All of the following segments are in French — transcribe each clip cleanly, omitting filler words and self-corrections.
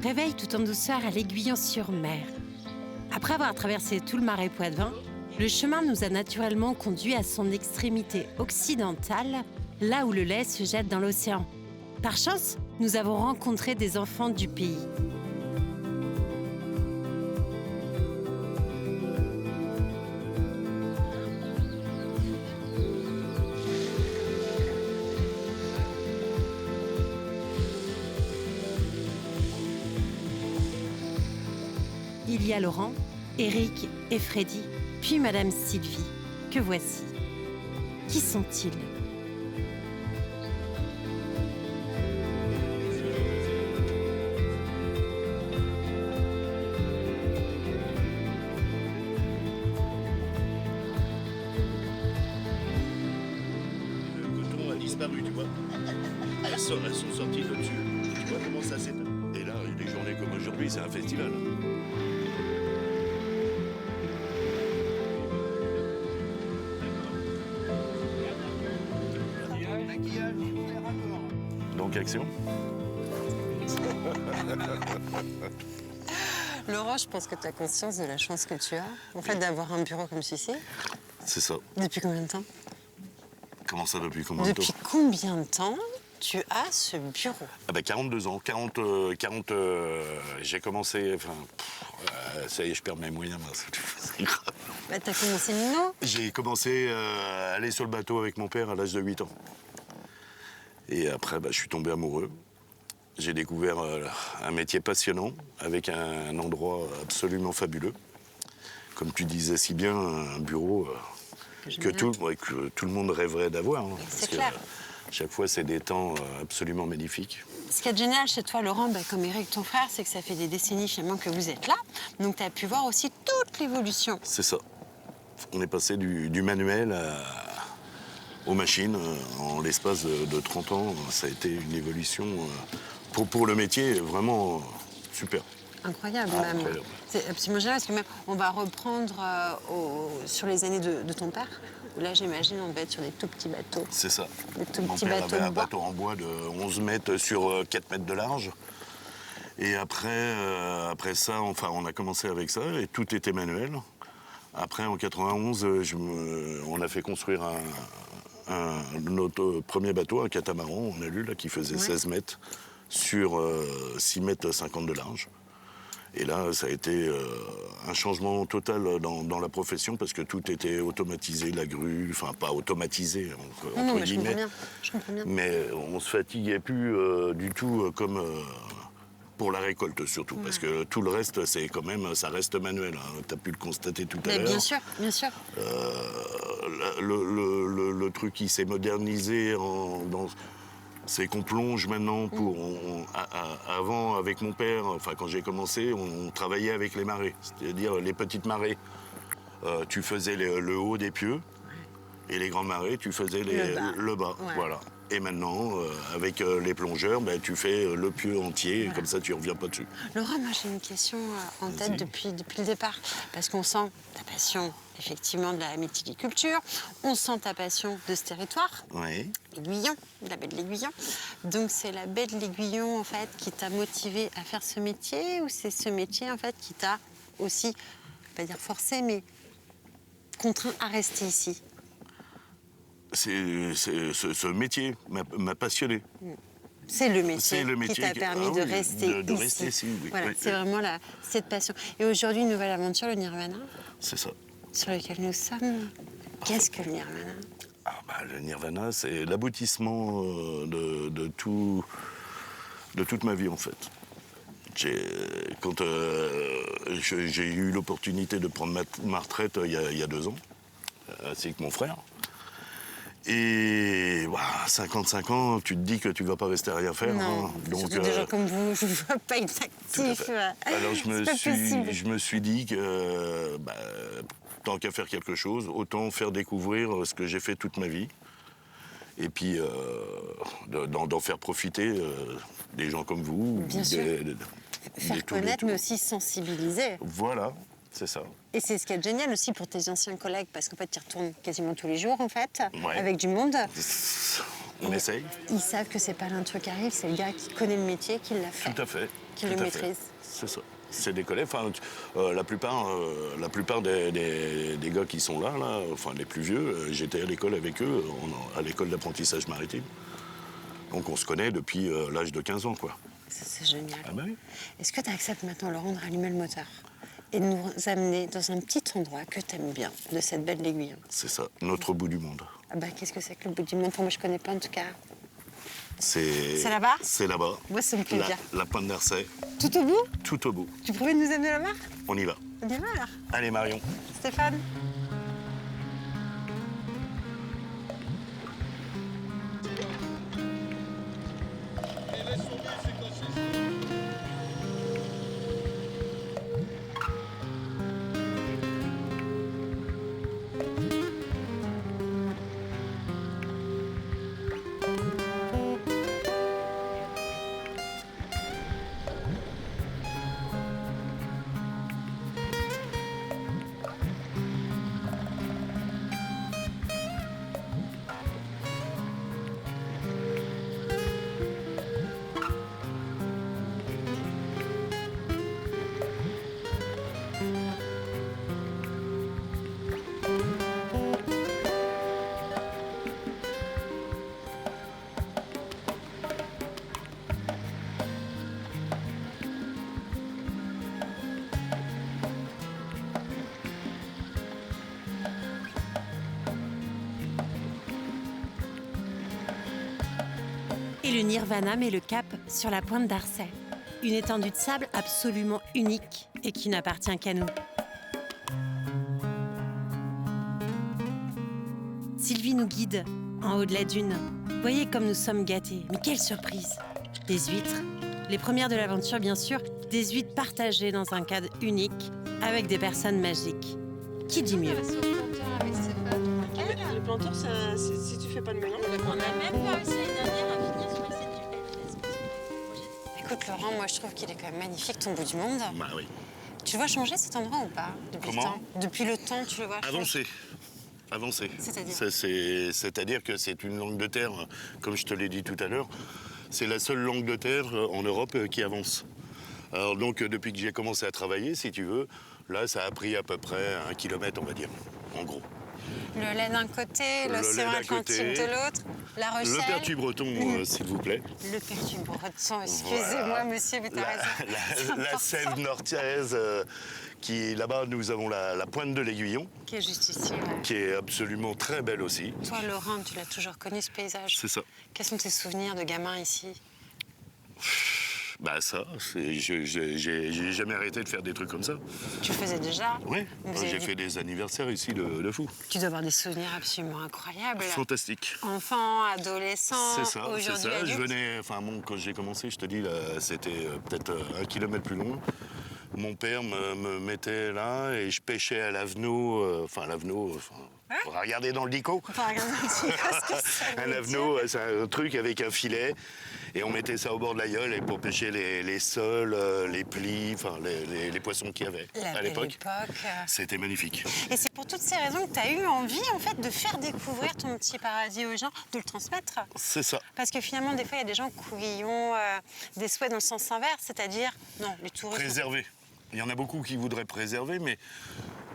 réveille tout en douceur à l'Aiguillon-sur-Mer. Après avoir traversé tout le marais Poitevin, le chemin nous a naturellement conduits à son extrémité occidentale, là où le lait se jette dans l'océan. Par chance, nous avons rencontré des enfants du pays. Il y a Laurent, Eric et Freddy, puis Madame Sylvie, que voici. Qui sont-ils ? Le coton a disparu, tu vois. Elles sont sorties de dessus. Tu vois comment ça s'est... Et là, des journées comme aujourd'hui, c'est un festival. Donc, action. Laurent, je pense que tu as conscience de la chance que tu as, en fait, d'avoir un bureau comme celui-ci. C'est ça. Depuis combien de temps? Comment ça, depuis combien de temps? Depuis combien de temps tu as ce bureau? Ah ben 42 ans. 40 j'ai commencé... Enfin, ça y est, je perds mes moyens. C'est grave. Bah, t'as commencé minot. J'ai commencé à aller sur le bateau avec mon père à l'âge de 8 ans. Et après, je suis tombé amoureux. J'ai découvert un métier passionnant, avec un endroit absolument fabuleux. Comme tu disais si bien, un bureau que tout le monde rêverait d'avoir. Hein, c'est clair. Chaque fois, c'est des temps absolument magnifiques. Ce qui est génial chez toi, Laurent, comme Eric, ton frère, c'est que ça fait des décennies finalement que vous êtes là. Donc tu as pu voir aussi toute l'évolution. C'est ça. On est passé du manuel aux machines en l'espace de 30 ans. Ça a été une évolution pour le métier vraiment super. Incroyable même. Incroyable. C'est absolument génial parce que même on va reprendre sur les années de ton père. Où là, j'imagine, on va être sur des tout petits bateaux. C'est ça. Des tout Mon petits père bateaux avait de un bois. bateau en bois de 11 mètres sur 4 mètres de large. Et après ça, enfin, on a commencé avec ça et tout était manuel. Après, en 91, on a fait construire notre premier bateau, un catamaran, on a lu, là, qui faisait 16 mètres sur 6 mètres 50 de large. Et là, ça a été un changement total dans la profession parce que tout était automatisé, la grue, enfin pas automatisé, entre guillemets. Je comprends bien. Mais on se fatiguait plus du tout comme pour la récolte surtout, parce que tout le reste, c'est quand même, ça reste manuel. Hein. Tu as pu le constater tout à l'heure. Bien sûr, bien sûr. Le truc qui s'est modernisé c'est qu'on plonge maintenant avant, avec mon père, enfin quand j'ai commencé, on travaillait avec les marées, c'est-à-dire les petites marées. Tu faisais le haut des pieux, et les grandes marées, tu faisais le bas. Ouais. Voilà. Et maintenant, avec les plongeurs, tu fais le pieu entier, et comme ça tu ne reviens pas dessus. Laurent, moi j'ai une question en tête depuis le départ, parce qu'on sent ta passion, effectivement, de la mytiliculture, on sent ta passion de ce territoire, Oui. l'Aiguillon, la baie de l'Aiguillon. Donc c'est la baie de l'Aiguillon, en fait, qui t'a motivé à faire ce métier, ou c'est ce métier, en fait, qui t'a aussi, pas dire forcé, mais contraint à rester ici? Ce métier m'a passionné. C'est le métier qui t'a permis de rester ici. Oui. Voilà, Oui, c'est vraiment cette passion. Et aujourd'hui, une nouvelle aventure, le Nirvana, c'est ça. sur lequel nous sommes. Qu'est-ce que le Nirvana? Le Nirvana, c'est l'aboutissement de toute ma vie, en fait. Quand j'ai eu l'opportunité de prendre ma retraite il y a 2 ans, ainsi que mon frère, et 55 ans, tu te dis que tu vas pas rester à rien faire. Non, hein. Donc, surtout des gens comme vous, je ne vois pas être actif. Alors je me suis dit que tant qu'à faire quelque chose, autant faire découvrir ce que j'ai fait toute ma vie. Et puis d'en faire profiter des gens comme vous. Bien sûr. Faire connaître, mais aussi sensibiliser. Voilà, c'est ça. Et c'est ce qui est génial aussi pour tes anciens collègues, parce qu'en fait, tu y retournes quasiment tous les jours, en fait, Ouais. avec du monde. On essaye. Ils savent que c'est pas l'un truc qui arrive, c'est le gars qui connaît le métier, qui l'a fait. Tout à fait. qui le Tout à fait. maîtrisent. C'est ça. C'est des collègues. Enfin, la plupart des gars qui sont là, enfin les plus vieux, j'étais à l'école avec eux, à l'école d'apprentissage maritime. Donc on se connaît depuis l'âge de 15 ans, quoi. Ça, c'est génial. Ah bah oui. Est-ce que tu acceptes maintenant, Laurent, de rallumer le moteur et de nous amener dans un petit endroit que tu aimes bien, de cette belle l'Aiguillon? C'est ça, notre bout du monde. Ah bah, qu'est-ce que c'est que le bout du monde? Enfin, moi, je connais pas en tout cas. C'est là-bas? C'est là-bas. Moi, ça me plaît bien. La pointe d'Arcet, Tout au bout? tout au bout. Tu pourrais nous amener là-bas? On y va. On y va alors. Allez Marion. Stéphane? Et le Nirvana met le cap sur la pointe d'Arcet. Une étendue de sable absolument unique et qui n'appartient qu'à nous. Sylvie nous guide en haut de la dune. Voyez comme nous sommes gâtés. Mais quelle surprise! Des huîtres. Les premières de l'aventure, bien sûr. Des huîtres partagées dans un cadre unique avec des personnes magiques. Qui dit mieux? Le planteur, si tu fais pas le mélange, On n'a même pas réussi l'année dernière à finir sur la scène du LGS. Écoute, Laurent, moi, je trouve qu'il est quand même magnifique, ton bout du monde. Bah oui. Tu le vois changer cet endroit ou pas depuis Comment le temps? Depuis le temps, tu le vois changer. Avancer. C'est-à-dire C'est-à-dire que c'est une langue de terre, comme je te l'ai dit tout à l'heure. C'est la seule langue de terre en Europe qui avance. Alors donc, depuis que j'ai commencé à travailler, si tu veux, là, ça a pris à peu près 1 kilomètre, on va dire, en gros. Le lait d'un côté, l'océan Atlantique de l'autre, La Rochelle. Le pertu breton, s'il vous plaît. Le pertu breton, excusez-moi, Voilà. monsieur, mais t'as raison. La sève nortiaise, qui là-bas, nous avons la pointe de l'Aiguillon, Qui est juste ici, ouais. qui est absolument très belle aussi. Toi, Laurent, tu l'as toujours connu, ce paysage. C'est ça. Quels sont tes souvenirs de gamin ici? Bah ça, j'ai jamais arrêté de faire des trucs comme ça. Tu le faisais déjà? Oui, Vous avez j'ai dit- fait des anniversaires ici de fou. Tu dois avoir des souvenirs absolument incroyables. Fantastique. Enfant, adolescent, C'est ça, c'est aujourd'hui ça. adulte. Je venais, enfin bon, quand j'ai commencé, je te dis, là, c'était peut-être 1 kilomètre plus loin. Mon père me mettait là et je pêchais à l'avenot, on va regarder dans le dico. Enfin, regarde un petit peu ce que ça Un veut avenot, dire. c'est un truc avec un filet. Et on mettait ça au bord de la gueule et pour pêcher les sols, les plis, enfin les poissons qu'il y avait La à belle l'époque. époque. C'était magnifique. Et c'est pour toutes ces raisons que tu as eu envie, en fait, de faire découvrir ton petit paradis aux gens, de le transmettre. C'est ça. Parce que finalement, des fois, il y a des gens qui ont des souhaits dans le sens inverse, c'est-à-dire, non, les touristes... Préserver. Il y en a beaucoup qui voudraient préserver, mais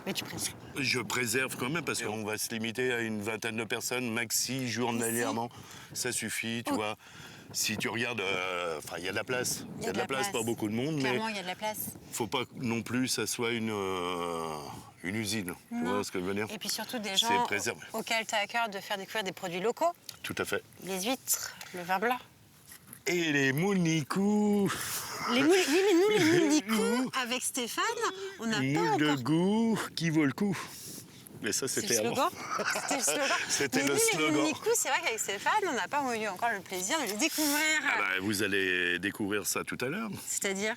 Mais tu préserves. je préserve quand même parce qu'on va se limiter à une vingtaine de personnes, maxi, journalièrement. Ça suffit, tu Oh. vois. Si tu regardes, enfin, il y a de la place. Il y a de la place. pour beaucoup de monde, Clairement, mais il y a de la place. faut pas non plus que ça soit une usine. Tu Non. vois ce que je veux dire? Et puis surtout des C'est gens préservé. auxquels tu as à cœur de faire découvrir des produits locaux. Tout à fait. Les huîtres, le vin blanc. Et les mounicous. Les moules, oui, mais nous, les moulicous, avec Stéphane, on n'a pas Moule de encore... goût qui vaut le coup. Mais ça, C'est c'était le avant. slogan. C'était le slogan. C'était Mais le nous, slogan. Les moulicous, c'est vrai qu'avec Stéphane, on n'a pas eu encore le plaisir de les découvrir. Ah bah, vous allez découvrir ça tout à l'heure. C'est-à-dire?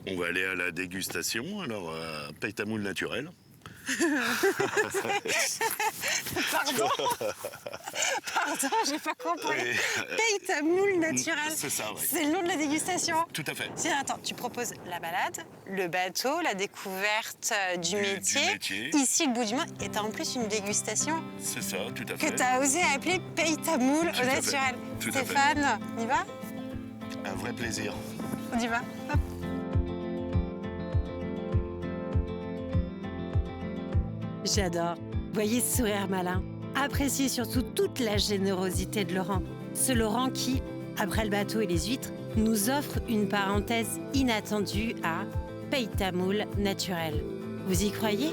On va aller à la dégustation. Alors, paye ta moule naturelle. Pardon. Pardon, j'ai pas compris. Et, Paye ta moule naturelle. c'est ça, ouais. C'est le nom de la dégustation. Tout à fait. Tiens, attends, tu proposes la balade, le bateau, la découverte du métier. métier. Ici, le bout du monde. Et t'as en plus une dégustation C'est ça, tout à que fait. t'as osé appeler Paye ta moule Tout au à fait. naturel. Tout à fait. Stéphane, on y va? Un vrai plaisir. On y va. Hop. J'adore. Voyez ce sourire malin. Appréciez surtout toute la générosité de Laurent. Ce Laurent qui, après le bateau et les huîtres, nous offre une parenthèse inattendue à Paye ta moule naturel. Vous y croyez?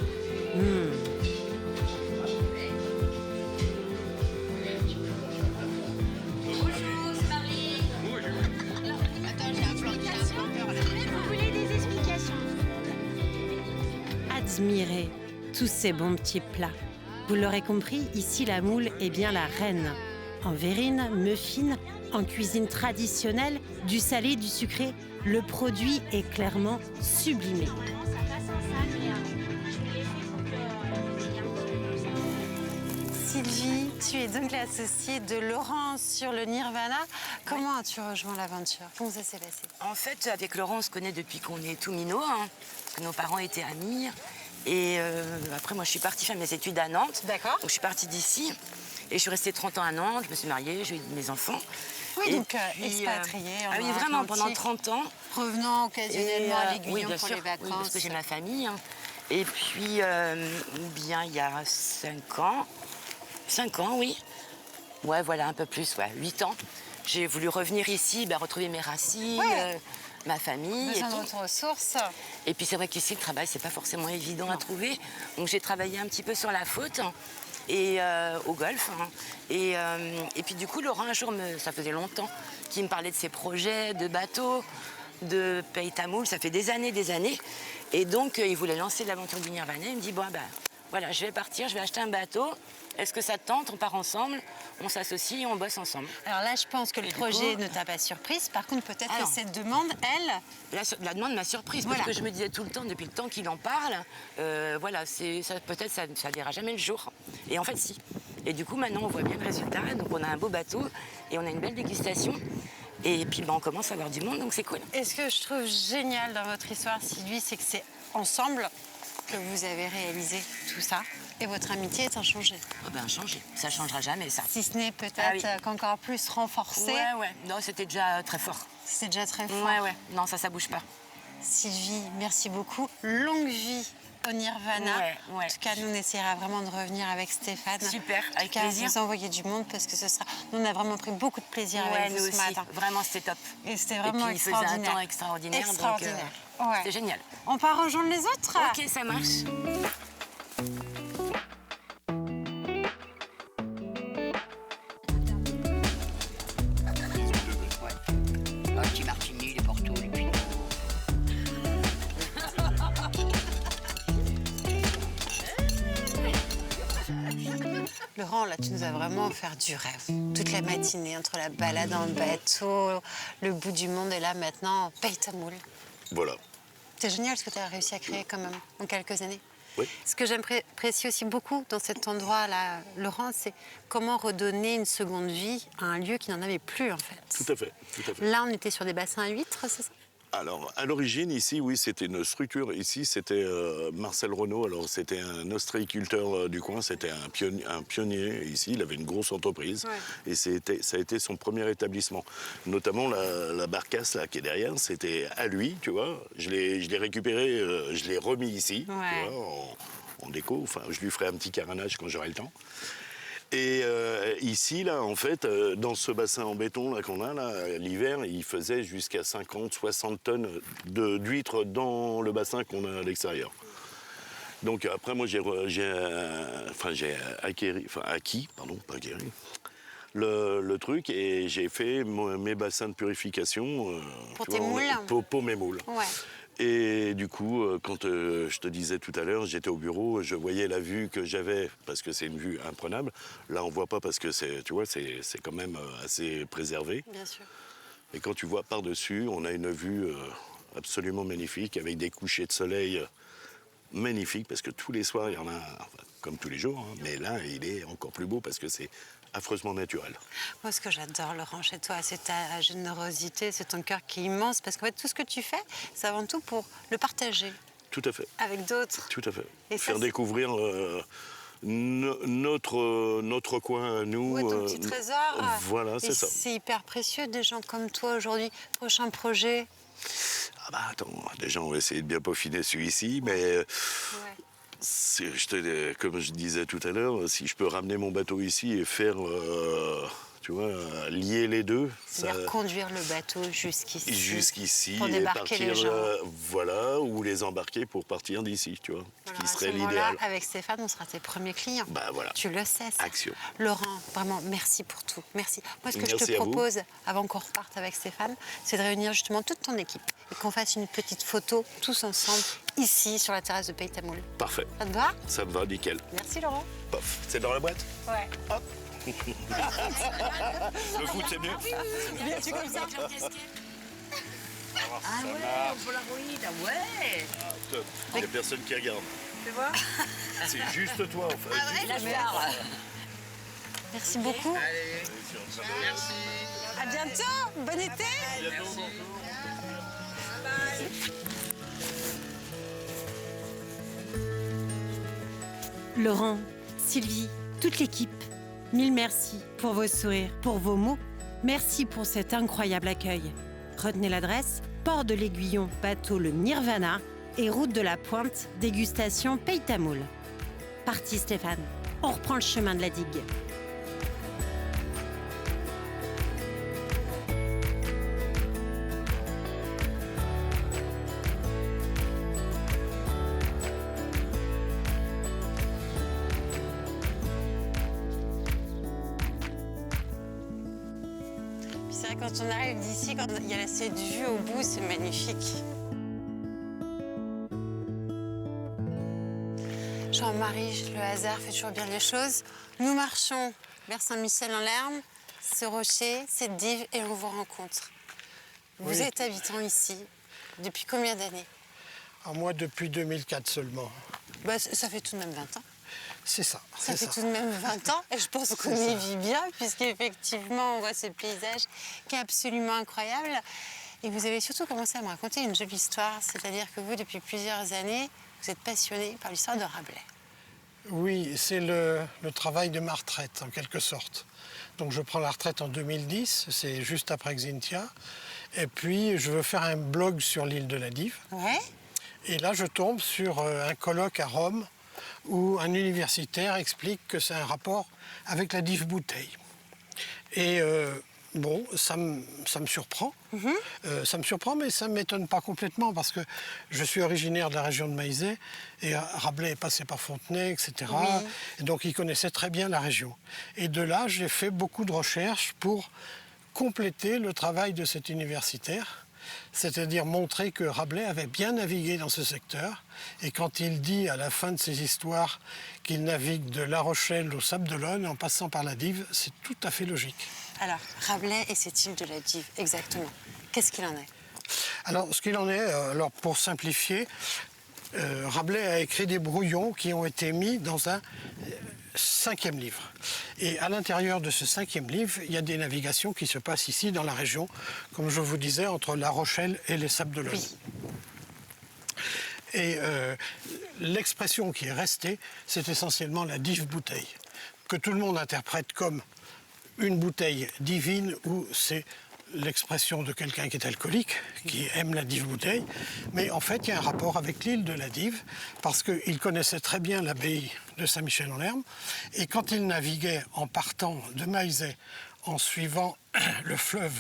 Admirez tous ces bons petits plats. Vous l'aurez compris, ici la moule est bien la reine. En verrine, muffin, en cuisine traditionnelle, du salé, du sucré, le produit est clairement sublimé. Sylvie, tu es donc l'associée de Laurent sur le Nirvana. Comment as-tu rejoint l'aventure? Comment ça s'est passé? En fait, avec Laurent, on se connaît depuis qu'on est tout minot, parce que nos parents étaient amis. Et après, moi, je suis partie faire mes études à Nantes. D'accord. Donc, je suis partie d'ici. Et je suis restée 30 ans à Nantes, je me suis mariée, j'ai eu mes enfants. Oui, et donc puis, expatriée. Ah oui, vraiment, pendant 30 ans. Revenant occasionnellement à oui, l'Aiguillon bien pour sûr, les vacances. oui, parce que j'ai ma famille. Et puis, bien, il y a 5 ans. 5 ans, oui. Ouais, voilà, un peu plus, 8 ans. J'ai voulu revenir ici, retrouver mes racines, Ouais. ma famille. Besoin et de tout. retour aux sources. Et puis c'est vrai qu'ici, le travail, c'est pas forcément évident à trouver. Donc j'ai travaillé un petit peu sur la faute et au golf. Et puis du coup, Laurent, un jour, ça faisait longtemps qu'il me parlait de ses projets, de bateaux, de Paye ta moule. Ça fait des années. Et donc, il voulait lancer l'aventure du Nirvana. Il me dit, voilà, je vais partir, je vais acheter un bateau. Est-ce que ça te tente? On part ensemble, on s'associe et on bosse ensemble. Alors là, je pense que le Et du projet coup- ne t'a pas surprise. Par contre, peut-être que Alors. cette demande, elle, La demande m'a surprise Voilà. parce que je me disais tout le temps, depuis le temps qu'il en parle, peut-être ça ne verra jamais le jour. Et en fait, si. Et du coup, maintenant, on voit bien le résultat. Donc, on a un beau bateau et on a une belle dégustation. Et puis, on commence à avoir du monde, donc c'est cool. et ce que je trouve génial dans votre histoire, Sylvie, c'est que c'est ensemble que vous avez réalisé tout ça. Et votre amitié est inchangée. Changé. Ça changera jamais, ça. Si ce n'est peut-être Ah oui. qu'encore plus renforcé. Ouais. Non, c'était déjà très fort. C'est déjà très fort. Ouais. Non, ça bouge pas. Sylvie, merci beaucoup. Longue vie au Nirvana. Ouais. En tout cas, nous, on essaiera vraiment de revenir avec Stéphane. Super, avec En tout cas, plaisir. vous envoyer du monde parce que ce sera... Nous, on a vraiment pris beaucoup de plaisir Ouais, avec nous vous aussi. ce matin. Vraiment, c'était top. Et c'était Et vraiment puis, il faisait un extraordinaire. temps extraordinaire. Extraordinaire. Donc, Ouais. c'était génial. On part rejoindre les autres? Ok, ça marche. Un petit martini, les portos, les cuits. Laurent, là, tu nous as vraiment offert du rêve. Toute la matinée, entre la balade en bateau, le bout du monde, et là, maintenant, paye ta moule. Voilà. C'est génial ce que tu as réussi à créer quand même en quelques années. Oui. Ce que j'apprécie aussi beaucoup dans cet endroit-là, Laurent, c'est comment redonner une seconde vie à un lieu qui n'en avait plus, en fait. Tout à fait. Là, on était sur des bassins à huîtres, c'est ça? Alors, à l'origine, ici, oui, c'était une structure. Ici, c'était Marcel Renaud. Alors, c'était un ostréiculteur du coin. C'était un pionnier ici. Il avait une grosse entreprise. Ouais. Et ça a été son premier établissement. Notamment la barcasse, là, qui est derrière, c'était à lui, tu vois. Je l'ai récupéré, je l'ai remis ici, Ouais. tu vois, en déco. Enfin, je lui ferai un petit carénage quand j'aurai le temps. Et ici, là, en fait, dans ce bassin en béton là, qu'on a, là, l'hiver, il faisait jusqu'à 50, 60 tonnes d'huîtres dans le bassin qu'on a à l'extérieur. Donc après, moi, j'ai acquis, pas acquéri, le truc, et j'ai fait mes bassins de purification Pour tu tes vois, moules. pour mes moules. Ouais. Et du coup, quand je te disais tout à l'heure, j'étais au bureau, je voyais la vue que j'avais, parce que c'est une vue imprenable. Là, on voit pas parce que tu vois, c'est quand même assez préservé. Bien sûr. Et quand tu vois par-dessus, on a une vue absolument magnifique, avec des couchers de soleil magnifiques, parce que tous les soirs, il y en a, enfin, comme tous les jours, hein, mais là, il est encore plus beau parce que c'est affreusement naturel. Moi, ce que j'adore, Laurent, chez toi, c'est ta générosité, c'est ton cœur qui est immense, parce qu'en fait, tout ce que tu fais, c'est avant tout pour le partager Tout à fait. avec d'autres. Tout à fait. Et ça, Faire c'est- découvrir notre coin à nous. Ouais, ton petit trésor. Voilà, c'est Et ça. c'est hyper précieux, des gens comme toi aujourd'hui. Prochain projet, Ah bah attends, déjà on va essayer de bien peaufiner celui-ci, mais comme je disais tout à l'heure, si je peux ramener mon bateau ici et faire, tu vois, lier les deux, C'est-à-dire conduire le bateau jusqu'ici. Jusqu'ici pour et débarquer partir, les gens. voilà, ou les embarquer pour partir d'ici, tu vois, Voilà, qui à serait ce moment-là, l'idéal. avec Stéphane, on sera tes premiers clients. Bah voilà. Tu le sais, ça. Action. Laurent, vraiment, merci pour tout. Merci. Moi, ce que je Merci te à vous. propose, avant qu'on reparte avec Stéphane, c'est de réunir justement toute ton équipe et qu'on fasse une petite photo tous ensemble, ici, sur la terrasse de Pays Tamoul. Parfait. Ça te va? Ça me va, nickel. Merci, Laurent. Pof. C'est dans la boîte? Ouais. Le foot, c'est mieux? Tu comme ça? Ah ouais, on peut la Polaroid, ouais. Top. Il n'y a personne qui regarde. Tu vois? C'est juste toi, en fait. La star. Merci beaucoup. Merci. À bientôt. Bon été. Laurent, Sylvie, toute l'équipe, mille merci pour vos sourires, pour vos mots. Merci pour cet incroyable accueil. Retenez l'adresse, port de l'Aiguillon, bateau le Nirvana et route de la Pointe, dégustation Pays Tamoul. Parti Stéphane, on reprend le chemin de la digue. C'est vrai, quand on arrive d'ici, quand il y a cette vue au bout, c'est magnifique. Jean-Marie, le hasard fait toujours bien les choses. Nous marchons vers Saint-Michel-en-Lerme, ce rocher, cette dive, et on vous rencontre. Vous êtes habitant ici depuis combien d'années? Moi, depuis 2004 seulement. Bah, ça fait tout de même 20 ans. C'est ça. Ça c'est fait tout de même 20 ans et je pense qu'on y vit bien puisqu'effectivement on voit ce paysage qui est absolument incroyable. Et vous avez surtout commencé à me raconter une jolie histoire, c'est-à-dire que vous, depuis plusieurs années, vous êtes passionné par l'histoire de Rabelais. Oui, c'est le travail de ma retraite, en quelque sorte. Donc je prends la retraite en 2010, c'est juste après Xintia. Et puis je veux faire un blog sur l'île de la Dive. Ouais. Et là, je tombe sur un colloque à Rome où un universitaire explique que c'est un rapport avec la dive bouteille. Et bon, ça me surprend. Ça me surprend, mais ça ne m'étonne pas complètement parce que je suis originaire de la région de Maizet et Rabelais est passé par Fontenay, etc. Oui. Et donc, il connaissait très bien la région. Et de là, j'ai fait beaucoup de recherches pour compléter le travail de cet universitaire. C'est-à-dire montrer que Rabelais avait bien navigué dans ce secteur. Et quand il dit à la fin de ses histoires qu'il navigue de La Rochelle au Sable d'Olonne en passant par la Dive, c'est tout à fait logique. Alors, Rabelais et cette île de la Dive, exactement. Qu'est-ce qu'il en est? Alors, ce qu'il en est, alors pour simplifier, Rabelais a écrit des brouillons qui ont été mis dans un 5e livre. Et à l'intérieur de ce 5e livre, il y a des navigations qui se passent ici dans la région, comme je vous disais, entre La Rochelle et les Sables d'Olonne. Oui. Et l'expression qui est restée, c'est essentiellement la dive bouteille, que tout le monde interprète comme une bouteille divine ou c'est l'expression de quelqu'un qui est alcoolique, qui aime la dive bouteille. Mais en fait, il y a un rapport avec l'île de la Dive, parce qu'il connaissait très bien l'abbaye de Saint-Michel-en-Lerme. Et quand il naviguait en partant de Maizet, en suivant le fleuve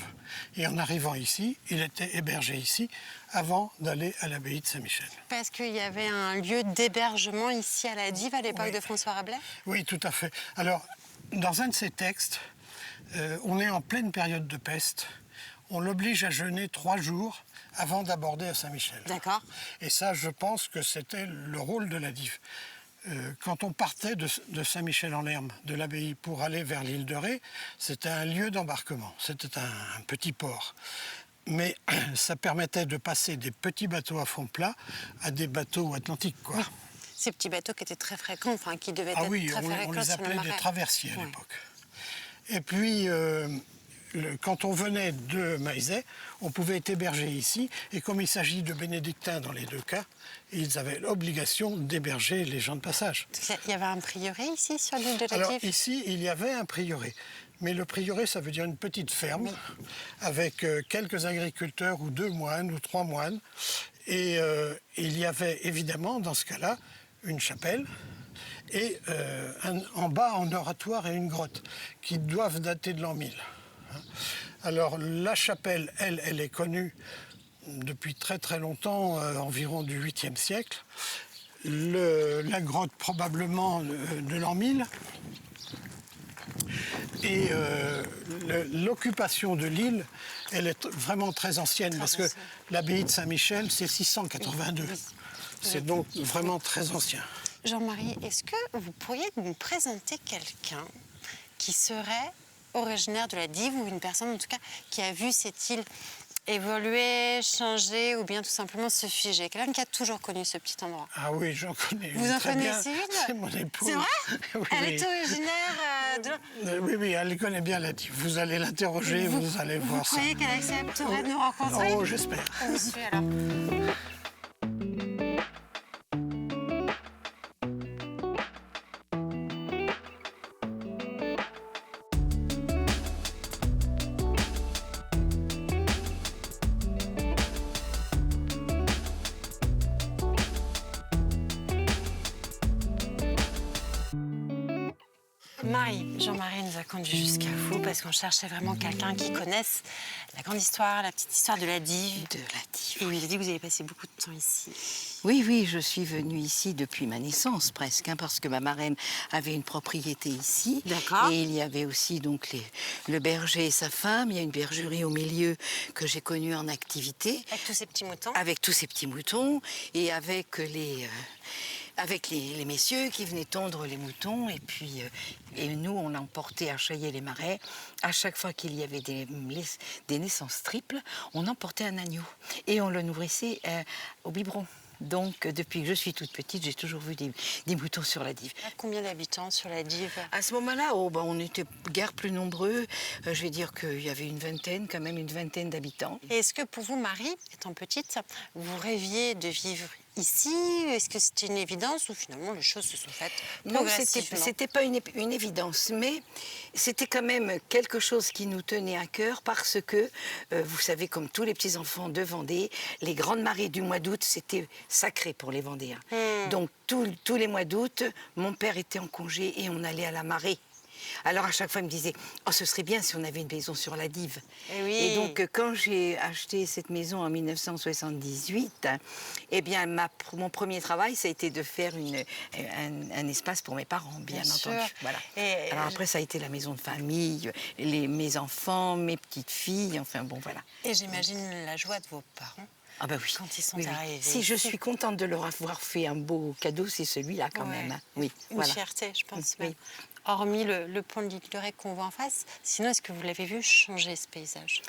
et en arrivant ici, il était hébergé ici avant d'aller à l'abbaye de Saint-Michel. Parce qu'il y avait un lieu d'hébergement ici à la Dive à l'époque Oui. de François Rabelais? Oui, tout à fait. Alors, dans un de ses textes, on est en pleine période de peste. On l'oblige à jeûner 3 jours avant d'aborder à Saint-Michel. D'accord. Et ça, je pense que c'était le rôle de la Dive. Quand on partait de Saint-Michel-en-Lerme, de l'abbaye, pour aller vers l'île de Ré, c'était un lieu d'embarquement. C'était un petit port. Mais ça permettait de passer des petits bateaux à fond plat à des bateaux atlantiques, quoi. Oui. Ces petits bateaux qui étaient très fréquents, enfin qui devaient Ah être oui, très on fréquents les sur le appelait des marais. traversiers à Ouais. l'époque. Et puis, quand on venait de Maizet, on pouvait être hébergé ici. Et comme il s'agit de bénédictins dans les deux cas, ils avaient l'obligation d'héberger les gens de passage. Il y avait un prieuré ici, sur l'île de la Alors Dive? ici, il y avait un prieuré. Mais le prieuré, ça veut dire une petite ferme avec quelques agriculteurs ou 2 moines ou 3 moines. Et il y avait évidemment, dans ce cas-là, une chapelle et en bas, un oratoire et une grotte qui doivent dater de l'an 1000. Alors la chapelle, elle est connue depuis très très longtemps, environ du 8e siècle. La grotte probablement de l'an 1000. Et l'occupation de l'île, elle est vraiment très ancienne parce que l'abbaye de Saint-Michel, c'est 682. C'est donc vraiment très ancien. Jean-Marie, est-ce que vous pourriez nous présenter quelqu'un qui serait originaire de la Dive ou une personne en tout cas qui a vu cette île évoluer, changer ou bien tout simplement se figer? Quelqu'un qui a toujours connu ce petit endroit. Ah oui, j'en connais une. Vous en très bien. connaissez une? C'est mon épouse. C'est vrai? Oui, Elle oui. est originaire de... Oui, oui, elle connaît bien la Dive. Vous allez l'interroger, vous allez Vous voir ça. croyez qu'elle accepterait de nous rencontrer? Oh, j'espère. On vous suit alors. Marie, Jean-Marie nous a conduits jusqu'à vous parce qu'on cherchait vraiment quelqu'un qui connaisse la grande histoire, la petite histoire de la Dive. De la Dive. Et il nous a dit que vous avez passé beaucoup de temps ici. Oui, oui, je suis venue ici depuis ma naissance presque, parce que ma marraine avait une propriété ici. D'accord. Et il y avait aussi donc le berger et sa femme. Il y a une bergerie au milieu que j'ai connue en activité. Avec tous ces petits moutons. Avec tous ces petits moutons et avec les messieurs qui venaient tondre les moutons. Et puis, et nous, on emportait à Chaillé-les-Marais. À chaque fois qu'il y avait des naissances triples, on emportait un agneau. Et on le nourrissait au biberon. Donc, depuis que je suis toute petite, j'ai toujours vu des moutons sur la Dive. Combien d'habitants sur la Dive? À ce moment-là, on était guère plus nombreux. Je vais dire qu'il y avait une vingtaine d'habitants. Et est-ce que pour vous, Marie, étant petite, vous rêviez de vivre ici? Est-ce que c'était une évidence ou finalement les choses se sont faites Non, progressivement? c'était pas une évidence, mais c'était quand même quelque chose qui nous tenait à cœur parce que, vous savez, comme tous les petits-enfants de Vendée, les grandes marées du mois d'août, c'était sacré pour les Vendéens. Donc, tous les mois d'août, mon père était en congé et on allait à la marée. Alors à chaque fois, il me disait « Oh, ce serait bien si on avait une maison sur la Dive. » Eh oui. Et donc, quand j'ai acheté cette maison en 1978, eh bien, mon premier travail, ça a été de faire un espace pour mes parents, bien entendu. sûr. Voilà. Et alors après, ça a été la maison de famille, mes enfants, mes petites filles, enfin bon, voilà. Et j'imagine la joie de vos parents. Ah ben oui. Quand ils sont Oui, oui. arrivés Si je ici. suis contente de leur avoir fait un beau cadeau, c'est celui-là quand Ouais. même. Hein. Oui, Une voilà. fierté, je pense. Oui. Même. Hormis le pont de l'île de Ré qu'on voit en face, sinon est-ce que vous l'avez vu changer ce paysage?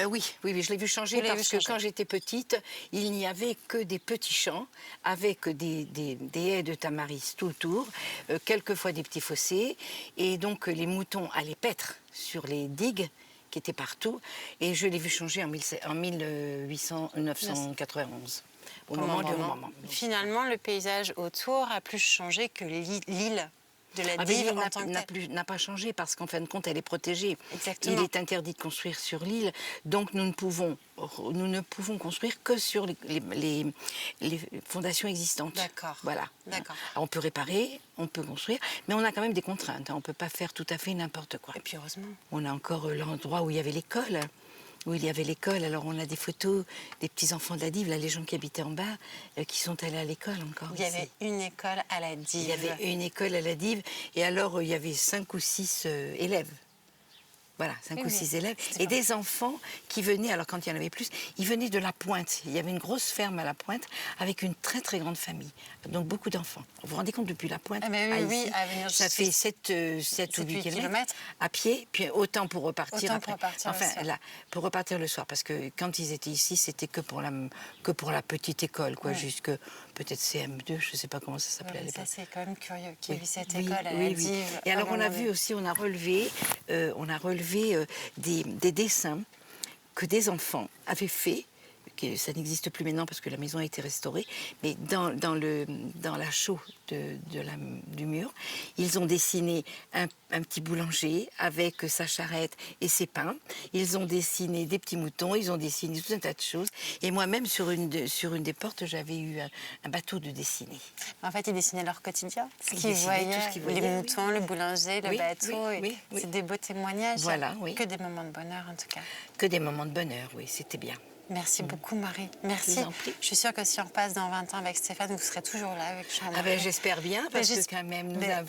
Oui, je l'ai vu changer Vous l'avez parce vu que changer. quand j'étais petite, il n'y avait que des petits champs avec des haies de tamaris tout autour, quelquefois des petits fossés, et donc les moutons allaient paître sur les digues qui étaient partout, et je l'ai vu changer en 1991. Au moment du moment. Finalement, le paysage autour a plus changé que l'île de la Dive L'île en tant que telle. n'a pas changé parce qu'en fin de compte, elle est protégée. Exactement. Il est interdit de construire sur l'île, donc nous ne pouvons construire que sur les fondations existantes. D'accord. Voilà. D'accord. Alors, on peut réparer, on peut construire, mais on a quand même des contraintes. On ne peut pas faire tout à fait n'importe quoi. Et puis heureusement. On a encore l'endroit où il y avait l'école. Alors on a des photos des petits-enfants de la Dive, là, les gens qui habitaient en bas, qui sont allés à l'école encore. Il y avait une école à la Dive. Il y avait une école à la Dive, et alors il y avait 5 ou 6 élèves. Voilà, 5 ou 6 élèves. Et des enfants qui venaient, alors quand il y en avait plus, ils venaient de la Pointe. Il y avait une grosse ferme à la Pointe avec une très très grande famille. Donc beaucoup d'enfants. Vous vous rendez compte, depuis la Pointe Ah ben à oui, ici, à venir ça jusqu'ici. fait 7 ou 8 kilomètres à pied, puis autant pour repartir Autant après. pour repartir le soir. Là, pour repartir le soir, parce que quand ils étaient ici, c'était que pour la petite école, quoi, jusque peut-être CM2, je ne sais pas comment ça s'appelait à Ouais, ça, l'époque. c'est quand même curieux qu'il y ait eu cette Oui, école à oui, la oui. Dive. Et alors à un on a moment vu aussi, on a relevé des dessins que des enfants avaient faits, que ça n'existe plus maintenant parce que la maison a été restaurée, mais dans la chaux du mur, ils ont dessiné un petit boulanger avec sa charrette et ses pains. Ils ont dessiné des petits moutons, ils ont dessiné tout un tas de choses. Et moi-même, sur une des portes, j'avais eu un bateau de dessiner. En fait, ils dessinaient leur quotidien, ce Ils qu'ils dessinaient voyaient, tout ce qu'ils les voyaient, moutons, le boulanger, le Oui, bateau. oui, et oui, oui. C'est des beaux témoignages. Voilà, oui. Que des moments de bonheur, en tout cas. Que des moments de bonheur, oui, c'était bien. Merci beaucoup, Marie. Merci. Je vous en prie. Je suis sûre que si on repasse dans 20 ans avec Stéphane, vous serez toujours là avec Jean-Marie. Ah ben, j'espère bien, parce que j'espère- quand même, mais-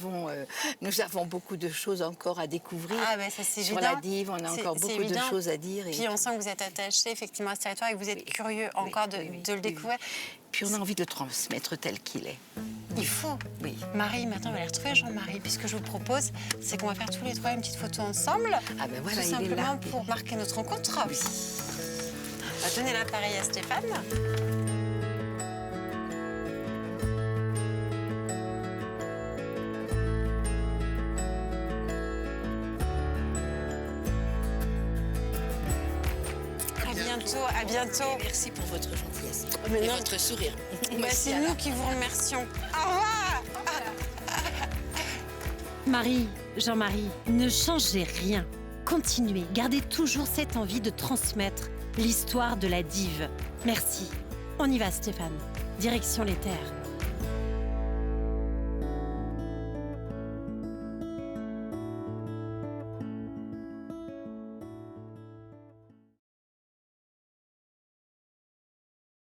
nous avons beaucoup de choses encore à découvrir. Ah ben ça c'est Sur évident. la Dive, on a C'est- encore c'est beaucoup de évident. choses à dire. Puis on sent que vous êtes attaché effectivement à ce territoire et que vous êtes Oui. curieux Oui, encore de, oui, oui, de le oui, découvrir. Puis on a envie de le transmettre tel qu'il est. Il faut. Oui. Marie, maintenant on va aller retrouver Jean-Marie. Puis ce que je vous propose, c'est qu'on va faire tous les trois une petite photo ensemble. Ah ben voilà, tout il est simplement là. pour marquer notre rencontre. Oui. On va donner l'appareil à Stéphane. À bientôt, à bientôt. Merci pour votre gentillesse Mais et non. votre sourire. Bah, c'est nous qui vous remercions. Au revoir. Marie, Jean-Marie, ne changez rien. Continuez, gardez toujours cette envie de transmettre l'histoire de la Dive. Merci. On y va, Stéphane. Direction les terres.